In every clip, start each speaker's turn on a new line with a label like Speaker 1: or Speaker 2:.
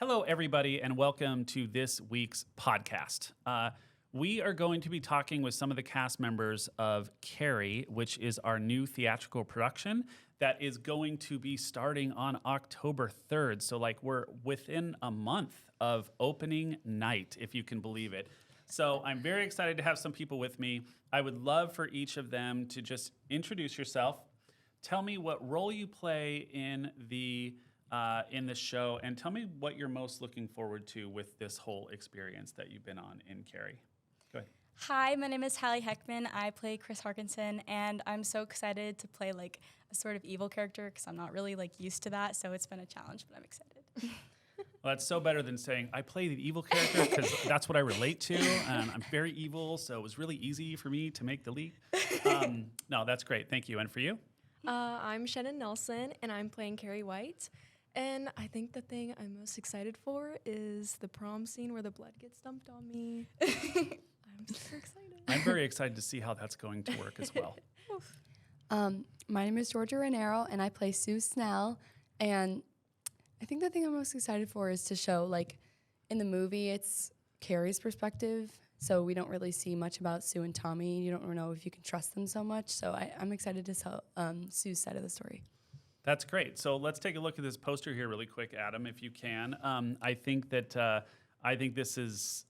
Speaker 1: Hello, everybody, and welcome to this week's podcast. We are going to be talking with some of the cast members of Carrie, which is our new theatrical production that is going to be starting on October 3rd. So, we're within a month of opening night, if you can believe it. So, I'm very excited to have some people with me. I would love for each of them to just introduce yourself, tell me what role you play in the show, and tell me what you're most looking forward to with this whole experience that you've been on in Carrie. Go ahead.
Speaker 2: Hi, my name is Hallie Heckman. I play Chris Harkinson, and I'm so excited to play a sort of evil character because I'm not really used to that, so it's been a challenge, but I'm excited.
Speaker 1: Well, that's so better than saying I play the evil character because that's what I relate to. I'm very evil, so it was really easy for me to make the leap. No, that's great. Thank you. And for you?
Speaker 3: I'm Shannon Nelson, and I'm playing Carrie White. And I think the thing I'm most excited for is the prom scene where the blood gets dumped on me. I'm super excited.
Speaker 1: I'm very excited to see how that's going to work as well.
Speaker 4: My name is Georgia Ranero, and I play Sue Snell. And I think the thing I'm most excited for is to show, in the movie, it's Carrie's perspective, so we don't really see much about Sue and Tommy. You don't know if you can trust them so much, so I'm excited to tell Sue's side of the story.
Speaker 1: That's great. So let's take a look at this poster here really quick, Adam, if you can. I think this is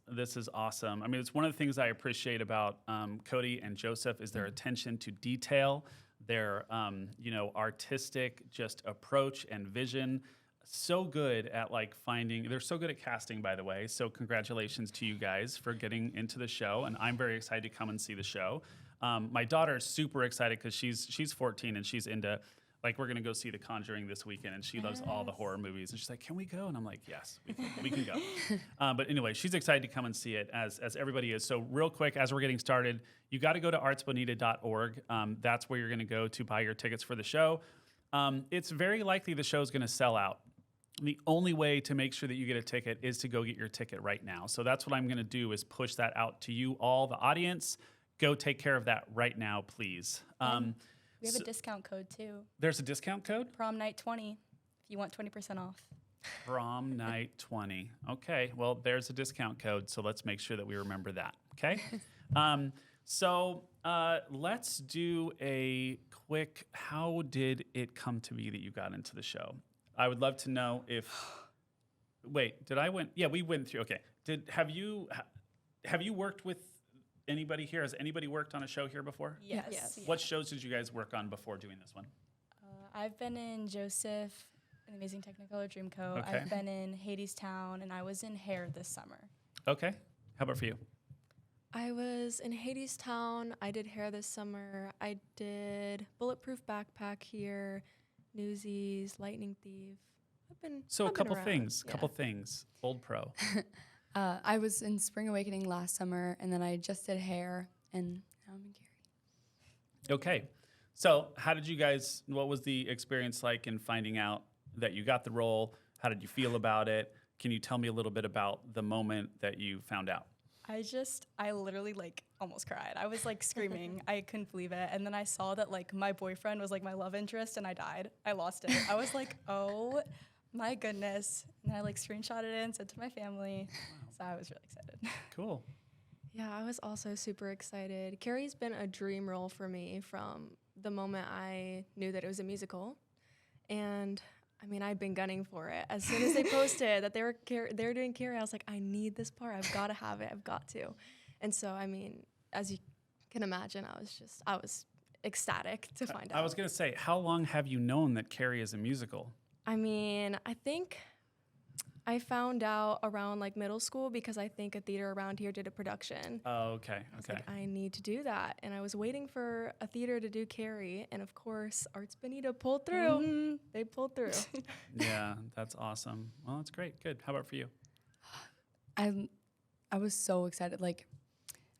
Speaker 1: awesome. I mean, it's one of the things I appreciate about Cody and Joseph is their attention to detail, their artistic just approach and vision. So good at finding. They're so good at casting, by the way. So congratulations to you guys for getting into the show, and I'm very excited to come and see the show. My daughter is super excited because she's 14 and she's into. We're going to go see The Conjuring this weekend, and she loves all the horror movies. And she's like, can we go? And I'm like, yes, we can go. But anyway, she's excited to come and see it, as everybody is. So real quick, as we're getting started, you got to go to artsbonita.org. That's where you're going to go to buy your tickets for the show. It's very likely the show's going to sell out. The only way to make sure that you get a ticket is to go get your ticket right now. So that's what I'm going to do is push that out to you all, the audience. Go take care of that right now, please.
Speaker 2: We have a discount code, too.
Speaker 1: There's a discount code?
Speaker 2: Prom Night 20, if you want 20% off.
Speaker 1: Prom Night 20. Okay, well, there's a discount code, so let's make sure that we remember that, okay? So let's do a quick, how did it come to be that you got into the show? I would love to know if, wait, did I win? Yeah, we went through, okay. Have you worked with anybody here? Has anybody worked on a show here before?
Speaker 2: Yes.
Speaker 1: What shows did you guys work on before doing this one?
Speaker 2: I've been in Joseph, an Amazing Technicolor Dreamcoat.
Speaker 1: Okay.
Speaker 2: I've been in Hadestown, and I was in Hair this summer.
Speaker 1: Okay. How about for you?
Speaker 3: I was in Hadestown. I did Hair this summer. I did Bulletproof Backpack here, Newsies, Lightning Thief.
Speaker 1: A couple
Speaker 3: around.
Speaker 1: things. Old pro.
Speaker 4: I was in Spring Awakening last summer, and then I just did Hair, and now I'm in Carrie.
Speaker 1: Okay. So what was the experience like in finding out that you got the role? How did you feel about it? Can you tell me a little bit about the moment that you found out?
Speaker 2: I literally almost cried. I was screaming. I couldn't believe it. And then I saw that my boyfriend was my love interest, and I died. I lost it. I was like, oh my goodness. And I screenshotted it and sent to my family. Wow. So I was really excited.
Speaker 1: Cool.
Speaker 3: Yeah, I was also super excited. Carrie's been a dream role for me from the moment I knew that it was a musical. And I'd been gunning for it. As soon as they posted that they were doing Carrie, I was like, I need this part. I've got to have it. I've got to. And so, as you can imagine, I was ecstatic to find out.
Speaker 1: I was going to say, how long have you known that Carrie is a musical?
Speaker 3: I think I found out around middle school because I think a theater around here did a production.
Speaker 1: Oh, okay.
Speaker 3: I was like, I need to do that. And I was waiting for a theater to do Carrie. And of course, Arts Bonita pulled through. Mm-hmm. They pulled through.
Speaker 1: Yeah, that's awesome. Well, that's great. Good. How about for you?
Speaker 4: I was so excited.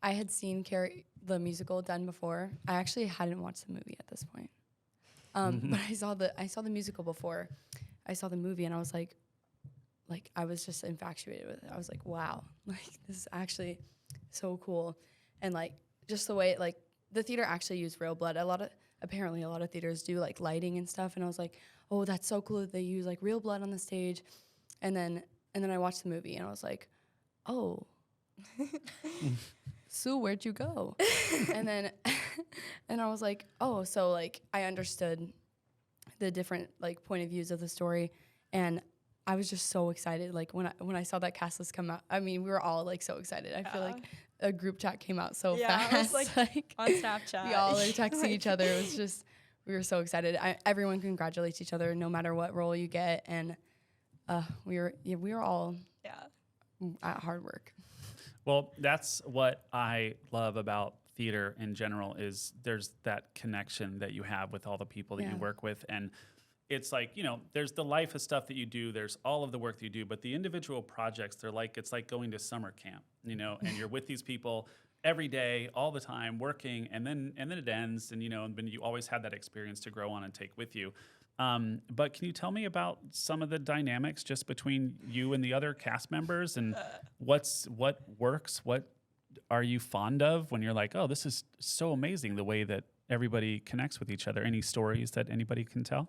Speaker 4: I had seen Carrie the Musical done before. I actually hadn't watched the movie at this point. But I saw the musical before I saw the movie, and I was I was just infatuated with it. I was like, wow, this is actually so cool. And just the way the theater actually used real blood. Apparently a lot of theaters do lighting and stuff. And I was like, oh, that's so cool that they use real blood on the stage. And then and then I watched the movie and I was like, oh, Sue, where'd you go? And then, and I was like, oh, so like I understood the different like point of views of the story, and I was just so excited. Like when I saw that cast list come out, I mean, we were all like so excited. I feel like a group chat came out so fast.
Speaker 2: I was like on Snapchat.
Speaker 4: We all are texting each other. It was just, we were so excited. Everyone congratulates each other no matter what role you get, and we were all at hard work.
Speaker 1: Well, that's what I love about theater in general is there's that connection that you have with all the people that you work with. And it's like, you know, there's the life of stuff that you do, there's all of the work that you do, but the individual projects, it's like going to summer camp, you know, and you're with these people every day, all the time, working, and then it ends, and, you know, and then you always have that experience to grow on and take with you. But can you tell me about some of the dynamics just between you and the other cast members, and what works? What are you fond of when you're like, oh, this is so amazing the way that everybody connects with each other? Any stories that anybody can tell?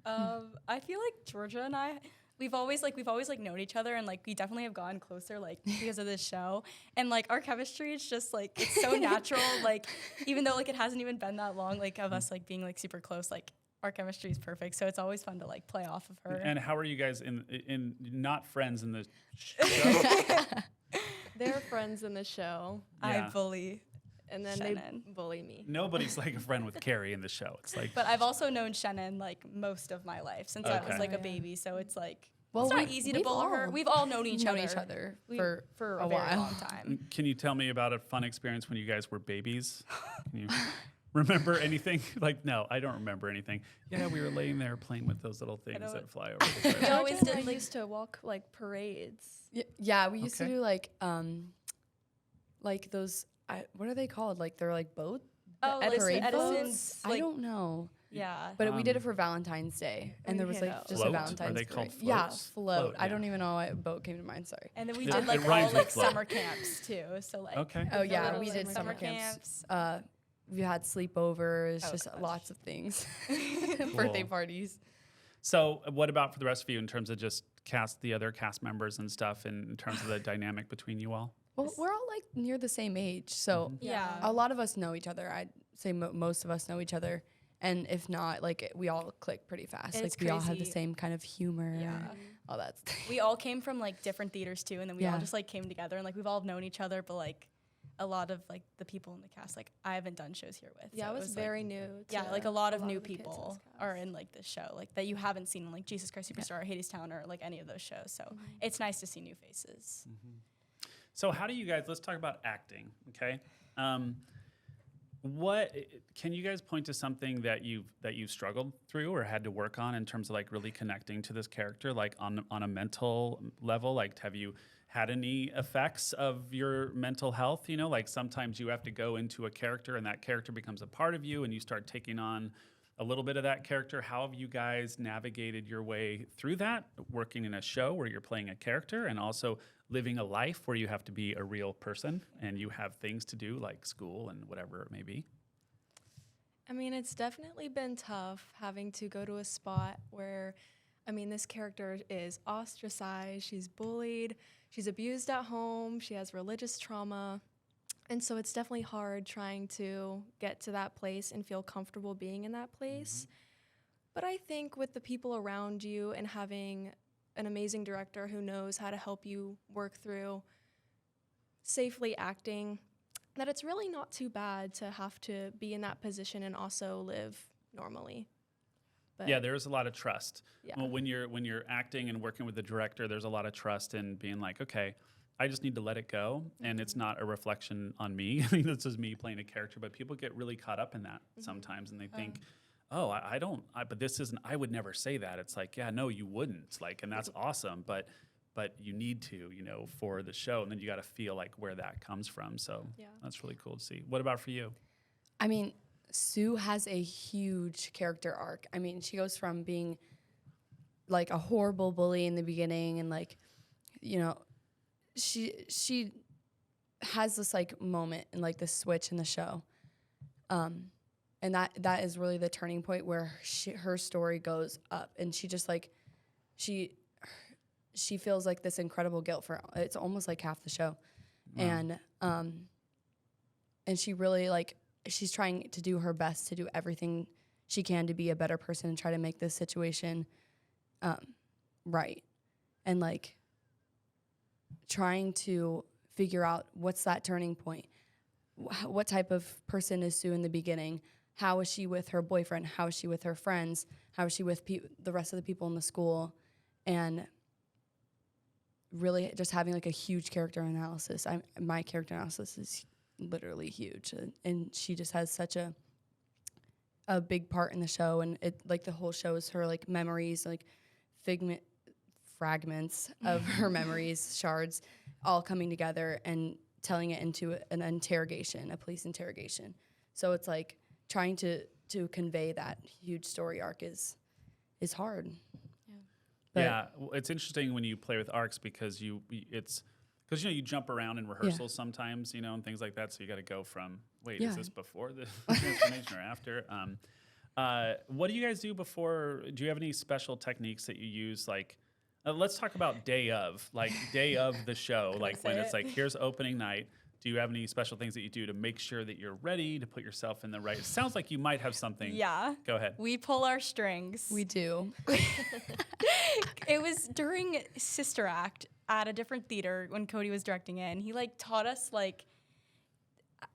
Speaker 2: I feel like Georgia and I, we've always known each other, and like we definitely have gotten closer like because of this show, and like our chemistry is just like it's so natural. Like even though like it hasn't even been that long like of us like being like super close, like our chemistry is perfect. So it's always fun to like play off of her.
Speaker 1: And how are you guys in not friends in the show?
Speaker 3: They're friends in the show,
Speaker 2: I bully.
Speaker 3: and then
Speaker 2: Shannon.
Speaker 3: they bully me.
Speaker 1: Nobody's like a friend with Carrie in the show. It's like,
Speaker 2: But I've also known Shannon like most of my life since I was
Speaker 1: Okay.
Speaker 2: like a
Speaker 3: Yeah.
Speaker 2: baby. So it's like
Speaker 4: Well,
Speaker 2: it's not
Speaker 4: we-
Speaker 2: easy to
Speaker 4: we've
Speaker 2: bully her.
Speaker 4: all
Speaker 2: We've all known each
Speaker 4: known
Speaker 2: other.
Speaker 4: each other
Speaker 2: We-
Speaker 4: for
Speaker 2: a
Speaker 4: a
Speaker 2: very
Speaker 4: while.
Speaker 2: long time.
Speaker 1: can you tell me about a fun experience when you guys were babies? Can you remember anything? Like, no, I don't remember anything. Yeah, we were laying there playing with those little things
Speaker 2: don't-
Speaker 1: that fly over the
Speaker 2: We
Speaker 1: place.
Speaker 2: always
Speaker 3: Georgia and
Speaker 2: did,
Speaker 3: I
Speaker 2: like-
Speaker 3: used to walk like parades.
Speaker 4: Yeah, we used to
Speaker 1: Okay.
Speaker 4: do like those. What are they called? Like they're like boat.
Speaker 2: Oh,
Speaker 3: Edison-
Speaker 4: parade
Speaker 3: Edison's,
Speaker 4: boats? I
Speaker 2: like-
Speaker 4: don't know,
Speaker 2: Yeah.
Speaker 4: but we did it for Valentine's Day, and
Speaker 3: We
Speaker 4: there was
Speaker 3: hit
Speaker 4: like
Speaker 3: out.
Speaker 4: just
Speaker 1: Float?
Speaker 4: a
Speaker 1: Are
Speaker 4: Valentine's.
Speaker 1: they called
Speaker 4: parade. Yeah,
Speaker 1: floats?
Speaker 4: float.
Speaker 1: Float,
Speaker 4: I
Speaker 1: yeah.
Speaker 4: don't even know what boat came to mind. Sorry.
Speaker 2: And then we
Speaker 1: It-
Speaker 2: did
Speaker 1: it
Speaker 2: like
Speaker 1: rhymes
Speaker 2: all
Speaker 1: with
Speaker 2: like
Speaker 1: float.
Speaker 2: summer camps too. So like
Speaker 1: Okay.
Speaker 4: Oh yeah,
Speaker 2: little,
Speaker 4: we
Speaker 2: like,
Speaker 4: did
Speaker 2: summer
Speaker 4: summer camps. We had sleepovers,
Speaker 2: Oh,
Speaker 4: just
Speaker 2: gosh.
Speaker 4: lots of things, birthday parties.
Speaker 1: So, what about for the rest of you in terms of just the other cast members and stuff, in terms of the dynamic between you all?
Speaker 4: Well, we're all like near the same age, so
Speaker 2: yeah.
Speaker 4: a lot of us know each other. I'd say most of us know each other, and if not, like we all click pretty fast.
Speaker 2: And
Speaker 4: Like
Speaker 2: it's
Speaker 4: we all have the
Speaker 2: crazy.
Speaker 4: same kind of humor.
Speaker 2: Yeah.
Speaker 4: All that.
Speaker 2: We all came from like different theaters too, and then we all
Speaker 4: Yeah.
Speaker 2: just like came together, and like we've all known each other, but like a lot of like the people in the cast like I haven't done shows here with.
Speaker 3: Yeah,
Speaker 2: so
Speaker 3: I
Speaker 2: it
Speaker 3: was
Speaker 2: like,
Speaker 3: very new.
Speaker 2: yeah, like a lot of new
Speaker 3: the kids in
Speaker 2: people
Speaker 3: this
Speaker 2: are
Speaker 3: cast.
Speaker 2: in like this show, like that you haven't seen in like Jesus Christ Superstar, or Hadestown, or like any of those shows. So it's nice to see new faces.
Speaker 1: So, how do you guys? Let's talk about acting. Okay. What can you guys point to something that you've struggled through or had to work on in terms of like really connecting to this character, like on a mental level? Like, have you had any effects of your mental health? You know, like sometimes you have to go into a character and that character becomes a part of you, and you start taking on a little bit of that character. How have you guys navigated your way through that, working in a show where you're playing a character and also living a life where you have to be a real person and you have things to do like school and whatever it may be?
Speaker 3: I mean, it's definitely been tough having to go to a spot where, I mean, this character is ostracized, she's bullied, she's abused at home, she has religious trauma. And so it's definitely hard trying to get to that place and feel comfortable being in that place. But I think with the people around you and having an amazing director who knows how to help you work through safely acting, that it's really not too bad to have to be in that position and also live normally. But
Speaker 1: Yeah, there's a lot of trust.
Speaker 3: Yeah.
Speaker 1: Well, when you're acting and working with the director, there's a lot of trust in being like, okay, I just need to let it go, and it's not a reflection on me. I mean, this is me playing a character, but people get really caught up in that sometimes, and they think, oh, but this isn't. I would never say that. It's like, yeah, no, you wouldn't. Like, and that's awesome, but you need to, you know, for the show, and then you got to feel like where that comes from. So
Speaker 3: Yeah.
Speaker 1: that's really cool to see. What about for you?
Speaker 4: I mean, Sue has a huge character arc. I mean, she goes from being like a horrible bully in the beginning, and like, you know, she has this like moment and like this switch in the show, and that is really the turning point where her story goes up, and she just like she feels like this incredible guilt for it's almost like half the show.
Speaker 1: Wow.
Speaker 4: And she really like she's trying to do her best to do everything she can to be a better person and try to make this situation right. And like trying to figure out what's that turning point. What type of person is Sue in the beginning? How is she with her boyfriend? How is she with her friends? How is she with the rest of the people in the school? And really just having like a huge character analysis. My character analysis is literally huge, and she just has such a big part in the show. And it like the whole show is her like memories, like fragments of her memories, shards, all coming together and telling it into an interrogation, a police interrogation. So it's like trying to convey that huge story arc is hard. But
Speaker 1: Yeah, well, it's interesting when you play with arcs because you jump around in rehearsals sometimes, and things like that. So you got to go from is this before the transformation or after? What do you guys do before? Do you have any special techniques that you use? Like, let's talk about day of the show, like when it's like here's opening night. Do you have any special things that you do to make sure that you're ready to put yourself in the right? It sounds like you might have something.
Speaker 2: Yeah.
Speaker 1: Go ahead.
Speaker 2: We pull our strings.
Speaker 4: we do.
Speaker 2: It was during Sister Act at a different theater when Cody was directing it, and he like taught us like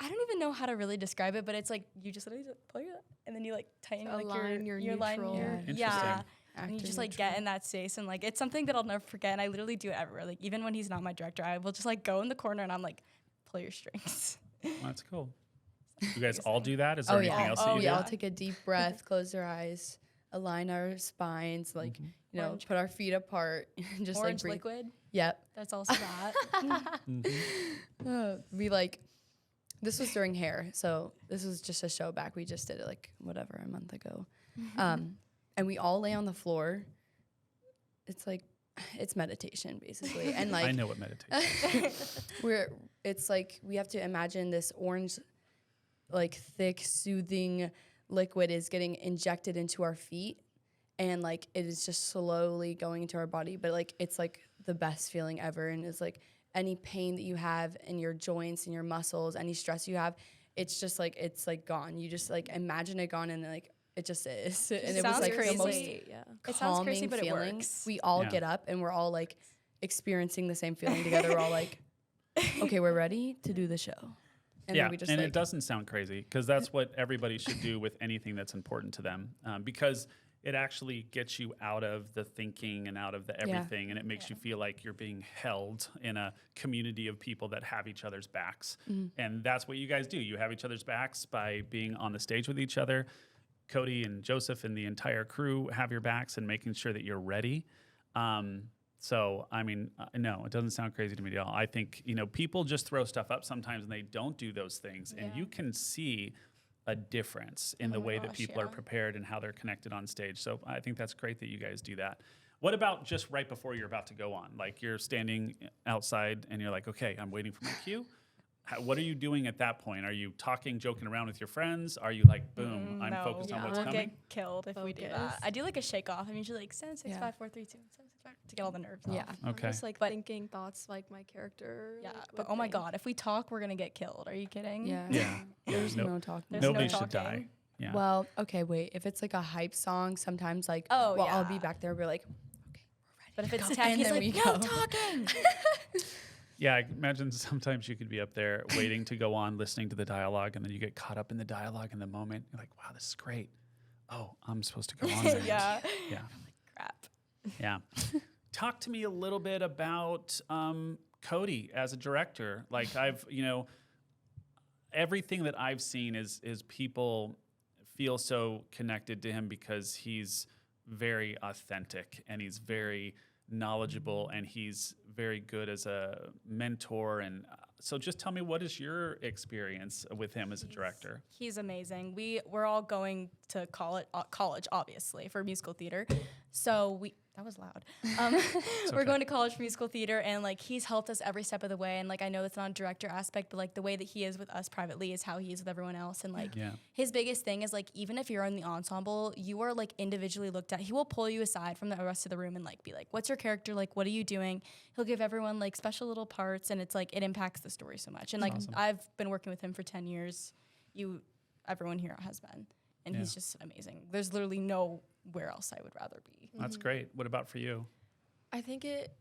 Speaker 2: I don't even know how to really describe it, but it's like you just literally pull your and then you like tighten like your line
Speaker 3: neutral.
Speaker 2: here.
Speaker 1: Interesting.
Speaker 2: Yeah. And you
Speaker 4: Actor
Speaker 2: just like
Speaker 4: neutral.
Speaker 2: get in that space, and like it's something that I'll never forget, and I literally do it everywhere. Like even when he's not my director, I will just like go in the corner and I'm like, pull your strings.
Speaker 1: Well, that's cool. You guys all do that? Is there
Speaker 4: Oh
Speaker 1: anything
Speaker 4: yeah.
Speaker 1: else that you
Speaker 4: We
Speaker 1: do?
Speaker 4: all take a deep breath, close our eyes, align our spines, like
Speaker 2: Orange.
Speaker 4: put our feet apart, and just
Speaker 2: Orange
Speaker 4: like breathe.
Speaker 2: liquid.
Speaker 4: Yep.
Speaker 2: That's also that.
Speaker 4: We like this was during hair, so this was just a show back. We just did it like whatever a month ago, and we all lay on the floor. It's like it's meditation basically, and like
Speaker 1: I know what meditation is.
Speaker 4: it's like we have to imagine this orange, like thick, soothing liquid is getting injected into our feet, and like it is just slowly going into our body. But like it's like the best feeling ever, and it's like any pain that you have in your joints and your muscles, any stress you have, it's just like it's like gone. You just like imagine it gone, and like it just is. And it was
Speaker 2: sounds
Speaker 4: like
Speaker 2: crazy.
Speaker 4: the most
Speaker 2: It sounds crazy,
Speaker 4: calming
Speaker 2: but it
Speaker 4: feeling.
Speaker 2: works.
Speaker 4: We all
Speaker 1: Yeah.
Speaker 4: get up and we're all like experiencing the same feeling together. We're all like, okay, we're ready to do the show. And
Speaker 1: Yeah,
Speaker 4: then we just
Speaker 1: and
Speaker 4: like,
Speaker 1: it doesn't sound crazy because that's what everybody should do with anything that's important to them because it actually gets you out of the thinking and out of the everything, and it makes you feel like you're being held in a community of people that have each other's backs. And that's what you guys do. You have each other's backs by being on the stage with each other. Cody and Joseph and the entire crew have your backs and making sure that you're ready. So, I mean, no, it doesn't sound crazy to me at all. I think, people just throw stuff up sometimes and they don't do those things. And you can see a difference in the way that people are prepared and how they're connected on stage. So I think that's great that you guys do that. What about just right before you're about to go on? Like you're standing outside and you're like, okay, I'm waiting for my cue. What are you doing at that point? Are you talking, joking around with your friends? Are you like, boom, I'm focused on what's
Speaker 2: we'll
Speaker 1: coming?
Speaker 2: get killed if we do that. I do like a shake off. I'm usually like 7, 6, 5, 4, 3, 2, 7, 6, 5 to get all the nerves
Speaker 4: yeah.
Speaker 2: off.
Speaker 1: Okay.
Speaker 3: Just like thinking thoughts like my character.
Speaker 2: Yeah,
Speaker 3: like,
Speaker 2: but
Speaker 3: would
Speaker 2: oh my
Speaker 3: think.
Speaker 2: God, if we talk, we're gonna get killed. Are you kidding?
Speaker 4: Yeah.
Speaker 1: Yeah.
Speaker 4: There's
Speaker 1: No-
Speaker 4: no talking.
Speaker 2: There's
Speaker 1: Nobody
Speaker 2: no
Speaker 1: should die.
Speaker 2: talking.
Speaker 1: Yeah.
Speaker 4: Well, okay, wait. If it's like a hype song, sometimes like,
Speaker 2: Oh,
Speaker 4: well, I'll be
Speaker 2: yeah.
Speaker 4: back there. We're like,
Speaker 2: But if it's
Speaker 4: go.
Speaker 2: tech,
Speaker 4: And
Speaker 2: he's
Speaker 4: then
Speaker 2: like,
Speaker 4: we
Speaker 2: no
Speaker 4: go.
Speaker 2: talking.
Speaker 1: Yeah, I imagine sometimes you could be up there waiting to go on, listening to the dialogue, and then you get caught up in the dialogue in the moment. You're like, wow, this is great. Oh, I'm supposed to go on there.
Speaker 2: Yeah.
Speaker 1: Yeah.
Speaker 2: Crap.
Speaker 1: Yeah. Talk to me a little bit about Cody as a director. Like everything that I've seen is people feel so connected to him because he's very authentic and he's very knowledgeable and he's very good as a mentor and So just tell me, what is your experience with him as a director?
Speaker 2: He's amazing. We're all going to college, obviously, for musical theater. So that was loud. We're
Speaker 1: okay.
Speaker 2: going to college for musical theater, and like he's helped us every step of the way. And like I know that's not a director aspect, but like the way that he is with us privately is how he is with everyone else. And like his biggest thing is like even if you're in the ensemble, you are like individually looked at. He will pull you aside from the rest of the room and like be like, "What's your character like? What are you doing?" He'll give everyone like special little parts, and it's like it impacts the story so much. And like I've been working with him for 10 years. Everyone here has been, and he's just amazing. There's literally nowhere else I would rather be.
Speaker 1: That's great. What about for you?
Speaker 3: I think it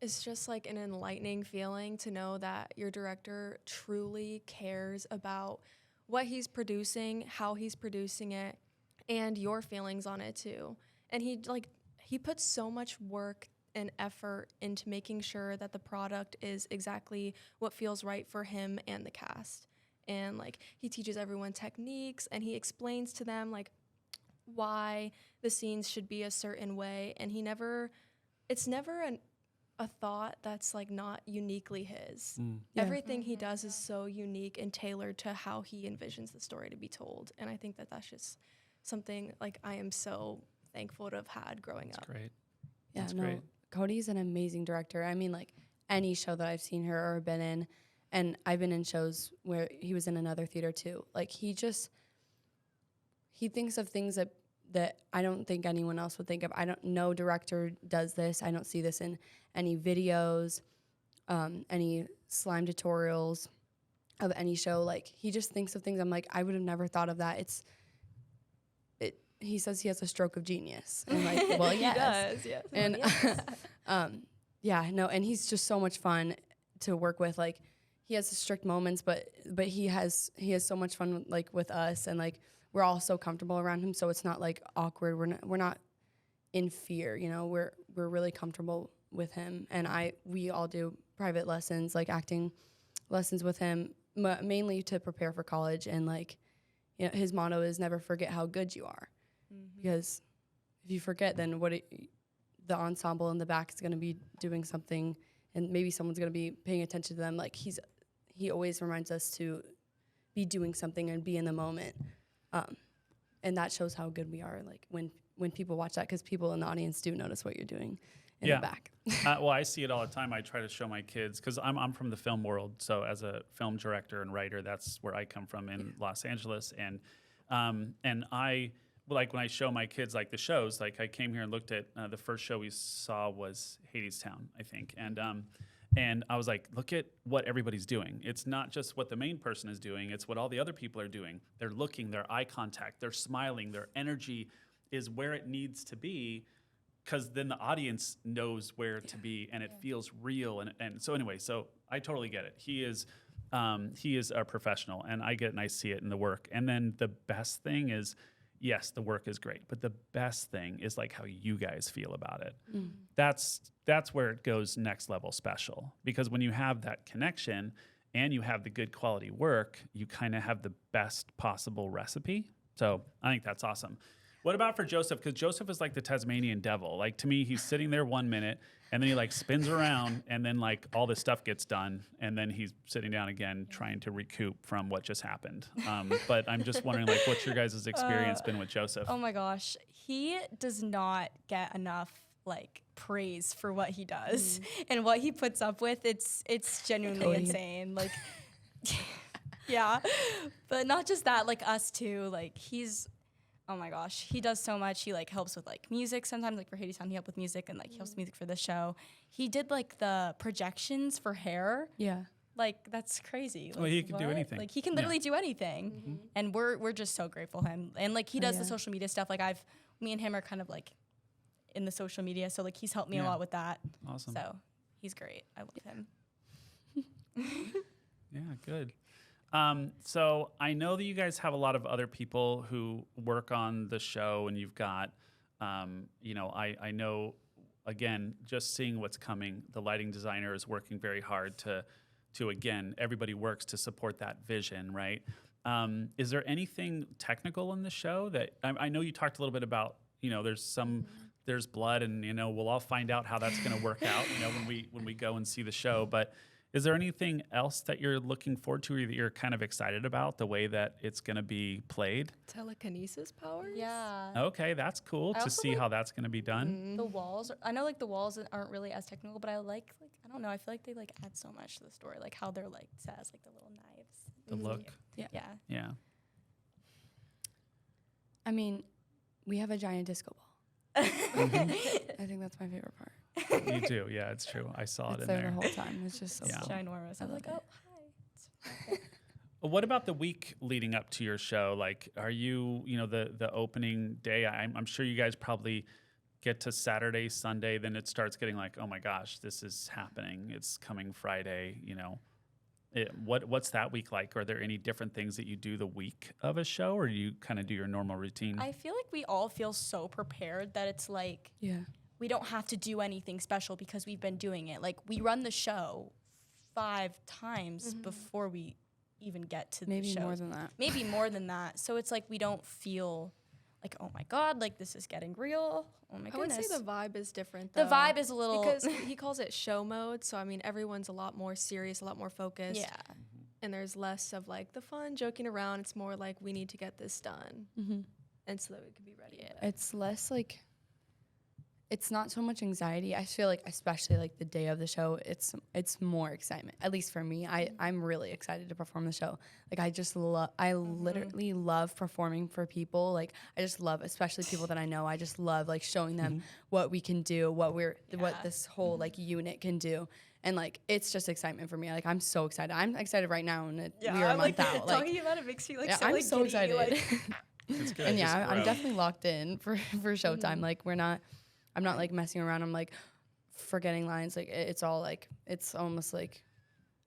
Speaker 3: is just like an enlightening feeling to know that your director truly cares about what he's producing, how he's producing it, and your feelings on it too. And he puts so much work and effort into making sure that the product is exactly what feels right for him and the cast. And like he teaches everyone techniques, and he explains to them like why the scenes should be a certain way, and it's never a thought that's like not uniquely his. Everything he does is so unique and tailored to how he envisions the story to be told, and I think that that's just something like I am so thankful to have had growing up.
Speaker 1: Great.
Speaker 4: Yeah,
Speaker 1: That's
Speaker 4: no,
Speaker 1: great.
Speaker 4: Cody's an amazing director. I mean, like any show that I've seen her or been in, and I've been in shows where he was in another theater too. Like he thinks of things that I don't think anyone else would think of. No director does this. I don't see this in any videos, any slime tutorials of any show. Like he just thinks of things. I'm like, I would have never thought of that. He says he has a stroke of genius. And I'm like, well, yes.
Speaker 2: He does, yes.
Speaker 4: And and he's just so much fun to work with. Like he has strict moments, but he has so much fun with us, and like we're all so comfortable around him, so it's not like awkward. We're not in fear, We're really comfortable with him, and we all do private lessons, like acting lessons with him, mainly to prepare for college. And like, his motto is never forget how good you are, because if you forget, then the ensemble in the back is going to be doing something, and maybe someone's going to be paying attention to them. Like he always reminds us to be doing something and be in the moment. And that shows how good we are, like when people watch that, because people in the audience do notice what you're doing in the back.
Speaker 1: Well, I see it all the time. I try to show my kids, because I'm from the film world. So as a film director and writer, that's where I come from in Los Angeles. And I, like when I show my kids like the shows, like I came here and looked at the first show we saw was Hadestown, I think. And I was like, look at what everybody's doing. It's not just what the main person is doing, it's what all the other people are doing. They're looking, their eye contact, they're smiling, their energy is where it needs to be, because then the audience knows where to be, and it feels real. And so anyway, so I totally get it. He is a professional, and I get it and I see it in the work. And then the best thing is, yes, the work is great, but the best thing is like how you guys feel about it. That's where it goes next level special, because when you have that connection and you have the good quality work, you kind of have the best possible recipe. So I think that's awesome. What about for Joseph? Because Joseph is like the Tasmanian devil. Like to me, he's sitting there 1 minute, and then he like spins around, and then like all this stuff gets done, and then he's sitting down again trying to recoup from what just happened. But I'm just wondering, like, what's your guys' experience been with Joseph?
Speaker 2: Oh my gosh, he does not get enough like praise for what he does and what he puts up with. It's genuinely insane. Like, yeah, but not just that. Like us too. Like oh my gosh, he does so much. He like helps with like music sometimes, like for Hadestown, he helped with music, and like he helps with music for this show. He did like the projections for hair.
Speaker 4: Yeah.
Speaker 2: Like that's crazy. Like,
Speaker 1: Well, he can do anything.
Speaker 2: Like he can literally do anything, and we're just so grateful him. And like he does the social media stuff. Like me and him are kind of like in the social media, so like he's helped me a lot with that.
Speaker 1: Awesome.
Speaker 2: So he's great. I love him.
Speaker 1: Yeah, good. So I know that you guys have a lot of other people who work on the show, and you've got, I know, again, just seeing what's coming, the lighting designer is working very hard to again, everybody works to support that vision, right? Is there anything technical in the show that, I know you talked a little bit about, there's blood, and, we'll all find out how that's going to work out, when we go and see the show, but Is there anything else that you're looking forward to or that you're kind of excited about the way that it's going to be played?
Speaker 3: Telekinesis powers?
Speaker 2: Yeah.
Speaker 1: Okay, that's cool
Speaker 2: I
Speaker 1: to
Speaker 2: also
Speaker 1: see
Speaker 2: like
Speaker 1: how that's going to be done.
Speaker 2: The walls. I know like the walls aren't really as technical, but I like I don't know. I feel like they like add so much to the story, like how they're like set as like the little knives.
Speaker 1: The look.
Speaker 2: Yeah.
Speaker 1: Yeah.
Speaker 4: I mean, we have a giant disco ball. I think that's my favorite part.
Speaker 1: You do. Yeah, it's true. I saw it
Speaker 4: It's
Speaker 1: in
Speaker 4: there
Speaker 1: there.
Speaker 4: the whole time. It's just so
Speaker 1: Yeah.
Speaker 2: It's
Speaker 4: cool.
Speaker 2: ginormous. I was
Speaker 4: love
Speaker 2: like,
Speaker 4: it.
Speaker 2: oh, hi.
Speaker 1: What about the week leading up to your show? Like, are you, the opening day? I'm sure you guys probably get to Saturday, Sunday, then it starts getting like, oh my gosh, this is happening. It's coming Friday. What's that week like? Are there any different things that you do the week of a show, or do you kind of do your normal routine?
Speaker 2: I feel like we all feel so prepared that it's like
Speaker 4: Yeah.
Speaker 2: we don't have to do anything special because we've been doing it. Like we run the show 5 times before we even get to
Speaker 4: Maybe
Speaker 2: the show.
Speaker 4: more than that.
Speaker 2: Maybe more than that. So it's like we don't feel like, oh my God, like this is getting real. Oh my
Speaker 3: I would
Speaker 2: goodness.
Speaker 3: say the vibe is different,
Speaker 2: The
Speaker 3: though.
Speaker 2: vibe is a little
Speaker 3: because he calls it show mode. So I mean, everyone's a lot more serious, a lot more focused.
Speaker 2: yeah.
Speaker 3: And there's less of like the fun joking around. It's more like we need to get this done,
Speaker 4: Mm-hmm.
Speaker 3: and so that we can be ready.
Speaker 2: Yeah.
Speaker 4: It's less like, it's not so much anxiety. I feel like, especially like the day of the show, it's more excitement. At least for me, I'm really excited to perform the show. Like I literally love performing for people. Like I just love, especially people that I know. I just love like showing them what we can do, what this whole like unit can do. And like it's just excitement for me. Like I'm so excited. I'm excited right now, and we are a month out. Like
Speaker 2: talking about it makes me like
Speaker 4: yeah,
Speaker 2: so
Speaker 4: I'm
Speaker 2: like
Speaker 4: so
Speaker 2: giddy,
Speaker 4: excited.
Speaker 2: like-
Speaker 1: It's good.
Speaker 4: And
Speaker 1: Just
Speaker 4: yeah, I'm
Speaker 1: grow.
Speaker 4: definitely locked in for Showtime. Like I'm not like messing around. I'm like forgetting lines. Like it's all like, it's almost like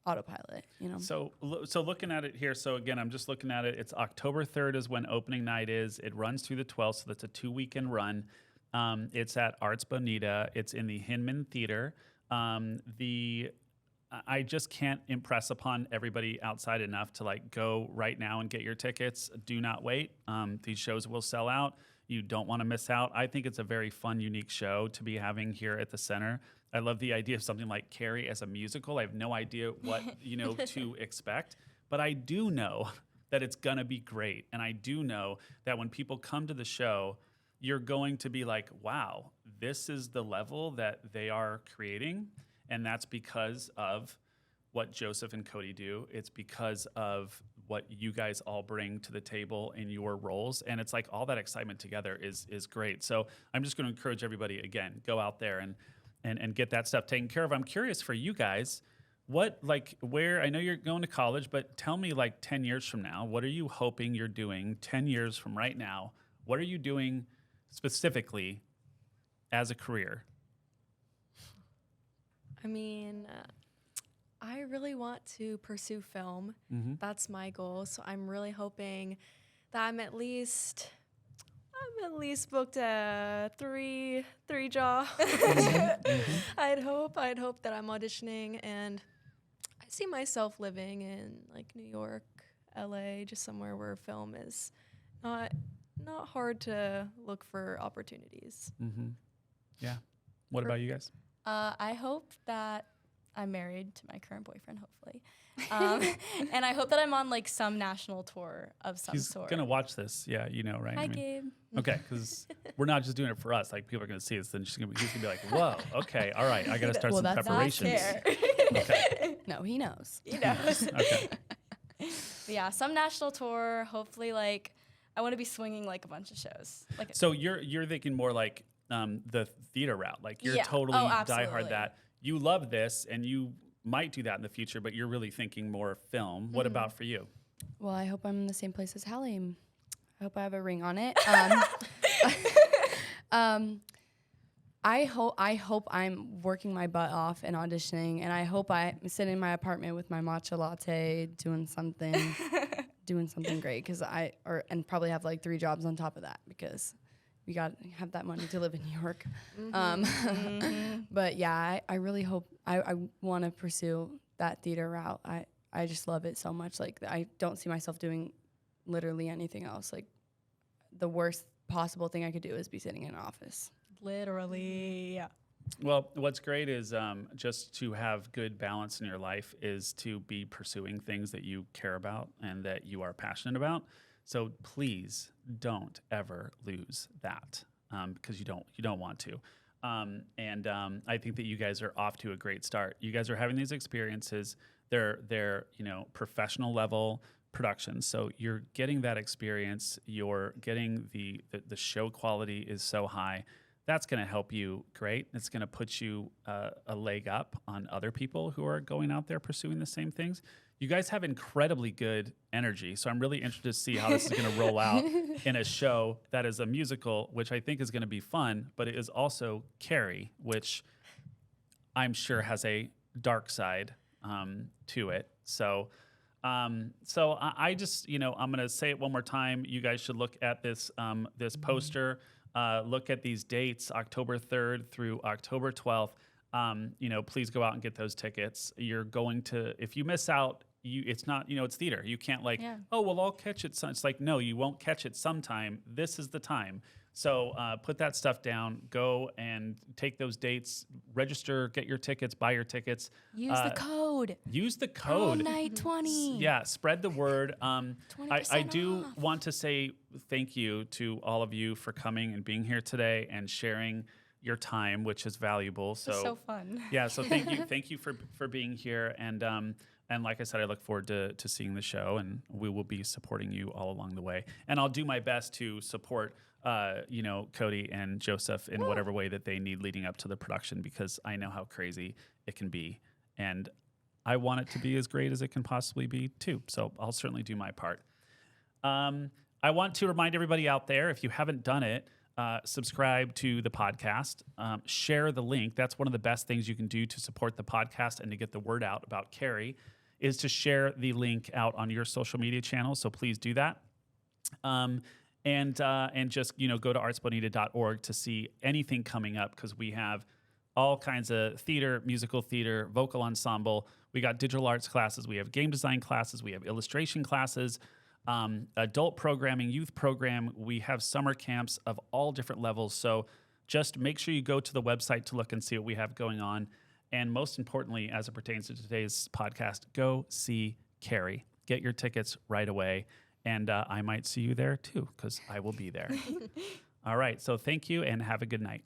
Speaker 4: autopilot,
Speaker 1: So looking at it here, so again, I'm just looking at it. It's October 3rd is when opening night is. It runs through the 12th, so that's a 2-weekend run. It's at Arts Bonita. It's in the Hinman Theater. I just can't impress upon everybody outside enough to like go right now and get your tickets. Do not wait. These shows will sell out. You don't want to miss out. I think it's a very fun, unique show to be having here at the center. I love the idea of something like Carrie as a musical. I have no idea what to expect, but I do know that it's gonna be great, and I do know that when people come to the show, you're going to be like, wow, this is the level that they are creating. And that's because of what Joseph and Cody do. It's because of what you guys all bring to the table in your roles. And it's like all that excitement together is great. So I'm just going to encourage everybody, again, go out there and get that stuff taken care of. I'm curious for you guys, where, I know you're going to college, but tell me like 10 years from now, what are you hoping you're doing 10 years from right now? What are you doing specifically as a career?
Speaker 3: I mean, I really want to pursue film. That's my goal. So I'm really hoping that I'm at least booked 3 jobs. I'd hope that I'm auditioning, and I see myself living in like New York, LA, just somewhere where film is not hard to look for opportunities.
Speaker 1: Yeah. What about you guys?
Speaker 2: I hope that I'm married to my current boyfriend, hopefully. And I hope that I'm on like some national tour of some
Speaker 1: He's
Speaker 2: sort.
Speaker 1: going to watch this. Yeah, right?
Speaker 2: Hi, Gabe.
Speaker 1: Okay, because we're not just doing it for us. Like, people are going to see this. Then he's going to be like, whoa, okay, all right. I got to start
Speaker 4: Well,
Speaker 1: some
Speaker 4: that's
Speaker 2: Not
Speaker 1: preparations.
Speaker 2: fair.
Speaker 1: Okay.
Speaker 4: No, he knows.
Speaker 2: You know.
Speaker 1: Okay.
Speaker 2: But yeah, some national tour. Hopefully, like I want to be swinging like a bunch of shows. Like
Speaker 1: So you're thinking more like the theater route. Like, you're
Speaker 2: Yeah.
Speaker 1: totally
Speaker 2: Oh,
Speaker 1: diehard
Speaker 2: absolutely.
Speaker 1: that. You love this, and you might do that in the future, but you're really thinking more film. What about for you?
Speaker 4: Well, I hope I'm in the same place as Hallie. I hope I have a ring on it. I hope I'm working my butt off and auditioning, and I hope I'm sitting in my apartment with my matcha latte, doing something great. And probably have like 3 jobs on top of that, because we got to have that money to live in New York. But yeah, I really hope I want to pursue that theater route. I just love it so much. Like, I don't see myself doing literally anything else. Like, the worst possible thing I could do is be sitting in an office.
Speaker 2: literally.
Speaker 1: Well, what's great is just to have good balance in your life is to be pursuing things that you care about and that you are passionate about. So please don't ever lose that because you don't want to. I think that you guys are off to a great start. You guys are having these experiences. They're professional level productions. So you're getting that experience. You're getting the show quality is so high. That's going to help you great. It's going to put you a leg up on other people who are going out there pursuing the same things. You guys have incredibly good energy. So I'm really interested to see how this is going to roll out in a show that is a musical, which I think is going to be fun, but it is also Carrie, which I'm sure has a dark side to it. So I just, I'm going to say it one more time. You guys should look at this poster. Look at these dates, October 3rd through October 12th. Please go out and get those tickets. You're going to, if you miss out, it's not, it's theater. You can't oh, well, I'll catch it. It's like, no, you won't catch it sometime. This is the time. So put that stuff down, go and take those dates, register, get your tickets, buy your tickets.
Speaker 4: Use the code.
Speaker 1: Use the code.
Speaker 4: Night 20.
Speaker 1: Yeah, spread the word.
Speaker 4: 20%
Speaker 1: I do
Speaker 4: off.
Speaker 1: want to say thank you to all of you for coming and being here today and sharing your time, which is valuable.
Speaker 2: So fun.
Speaker 1: Yeah, so thank you for being here. And like I said, I look forward to seeing the show, and we will be supporting you all along the way. And I'll do my best to support Cody and Joseph in whatever way that they need leading up to the production, because I know how crazy it can be. And I want it to be as great as it can possibly be too. So I'll certainly do my part. I want to remind everybody out there, if you haven't done it, subscribe to the podcast, share the link. That's one of the best things you can do to support the podcast and to get the word out about Carrie, is to share the link out on your social media channels. So please do that. And just, go to artsbonita.org to see anything coming up, because we have all kinds of theater, musical theater, vocal ensemble. We got digital arts classes. We have game design classes. We have illustration classes, adult programming, youth program. We have summer camps of all different levels. So just make sure you go to the website to look and see what we have going on. And most importantly, as it pertains to today's podcast, go see Carrie. Get your tickets right away. And I might see you there too, because I will be there. All right. So thank you and have a good night.